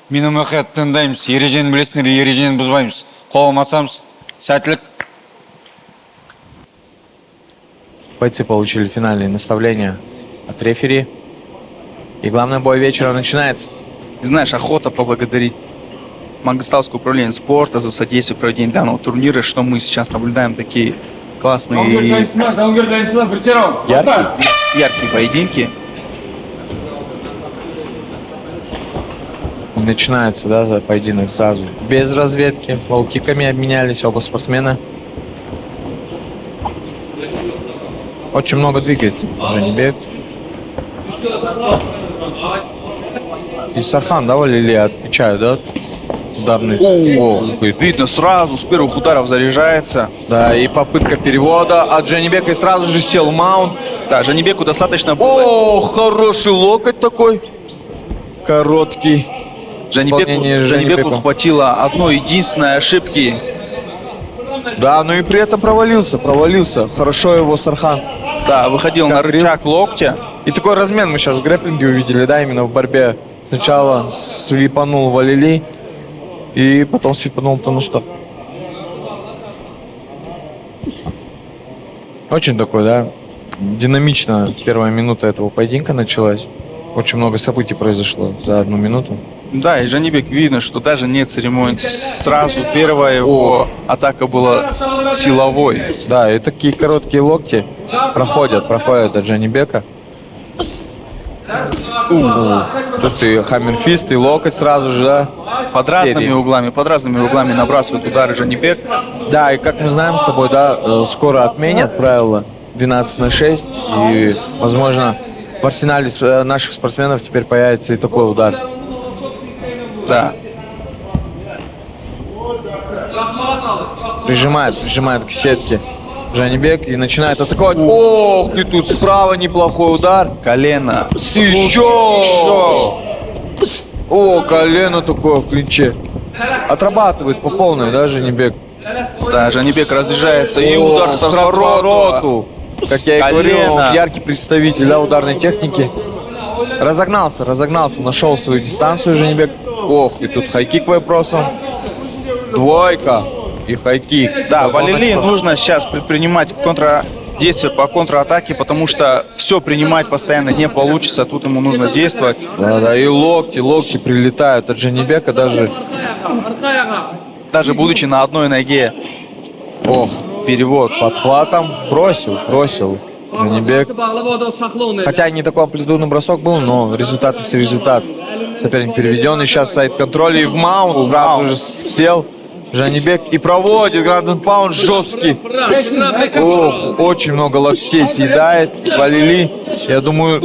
Мені мұқият тыңдаймыз. Ережені білесіңдер, ережені бұзбаймыз. Қол алмасамыз, сәттілік. Бойцы получили финальные наставления от рефери. И главный бой вечера начинается. И знаешь, охота поблагодарить Мангостауское управление спорта за содействие проведения данного турнира, что мы сейчас наблюдаем такие классные яркие поединки. И начинается, да, за поединок сразу. Без разведки. Лоу-киками обменялись оба спортсмена. Очень много двигается Джанибек. И Сархан, да, Валили отвечают, да? Ударный. Видно сразу, с первых ударов заряжается. Да, и попытка перевода от Джанибека, и сразу же сел маунт. Да, Джанибеку достаточно было. О, хороший локоть такой. Короткий. Джанибеку хватило одной единственной ошибки. Да, но и при этом провалился. Хорошо его Сархан. Да, выходил на рычаг локтя. И такой размен мы сейчас в грэпплинге увидели, да, именно в борьбе. Сначала свипанул Валили, и потом свипанул-то ну что. Очень такой, да, динамично первая минута этого поединка началась. Очень много событий произошло за одну минуту. Да, и Джанибек видно, что даже не церемонится. Сразу первая его атака была силовой. Да, и такие короткие локти проходят от Джанибека. То есть и хаммерфист, и локоть сразу же, да? Под разными углами набрасывает удары Джанибек. Да, и как мы знаем с тобой, да, скоро отменят правила 12/6. И, возможно, в арсенале наших спортсменов теперь появится и такой удар. Да. Прижимает к сетке Джанибек и начинает атаковать. Ох, и тут справа неплохой удар. Колено. Еще. О, колено такое в клинче. Отрабатывает по полной, да, Джанибек? Да, Джанибек разряжается. И удар с развороту. Как я и говорил, яркий представитель, да, ударной техники. Разогнался, нашел свою дистанцию Джанибек. Ох, и тут хайкик к вопросам. Двойка и хайкик. Да, Валили нужно сейчас предпринимать действия по контратаке, потому что все принимать постоянно не получится. Тут ему нужно действовать. Да, и локти прилетают от Джанибека даже будучи на одной ноге. Ох, перевод подхватом. Бросил Джанибек. Хотя не такой амплитудный бросок был, но результат есть результат. Соперник переведен, и сейчас сайд-контроль, и в маунт сразу же сел Джанибек и проводит гранд паунд жесткий. Ох, очень много локтей съедает Валили. Я думаю,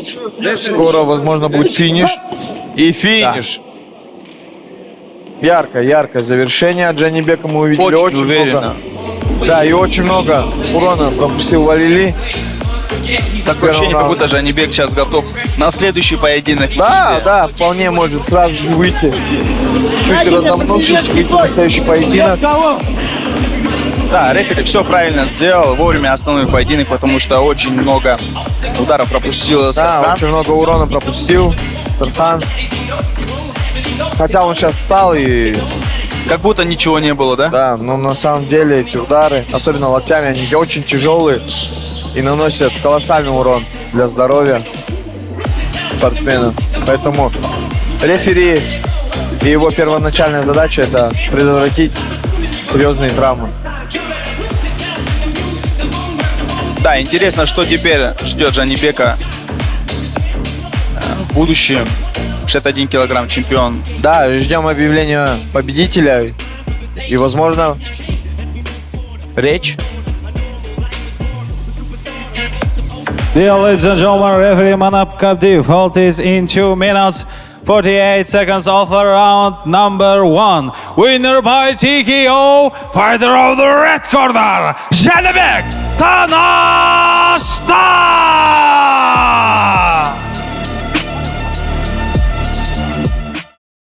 скоро, возможно, будет финиш. И финиш. Да. Яркое завершение от Джанибека мы увидели. Очень уверенно. Много. Да, и очень много урона пропустил Валили. Такое ощущение, как будто Джанибек сейчас готов на следующий поединок. Да, вполне может сразу же выйти. Чуть разомнувшись, выйти на следующий поединок. Да, рефери все правильно сделал, вовремя остановил поединок, потому что очень много ударов пропустил Сархан. Да, очень много урона пропустил Сархан. Хотя он сейчас встал и... Как будто ничего не было, да? Да, но на самом деле эти удары, особенно локтями, они очень тяжелые и наносят колоссальный урон для здоровья спортсмена. Поэтому рефери и его первоначальная задача — это предотвратить серьезные травмы. Да, интересно, что теперь ждет Джанибека в будущем. 61 килограмм чемпион. Да, ждем объявления победителя и, возможно, речь. Dear ladies and gentlemen, referee Manap Kabdiv, hold is in 2 minutes 48 seconds of the round number 1. Winner by TKO, fighter of the red corner, Janibek Tanashtan!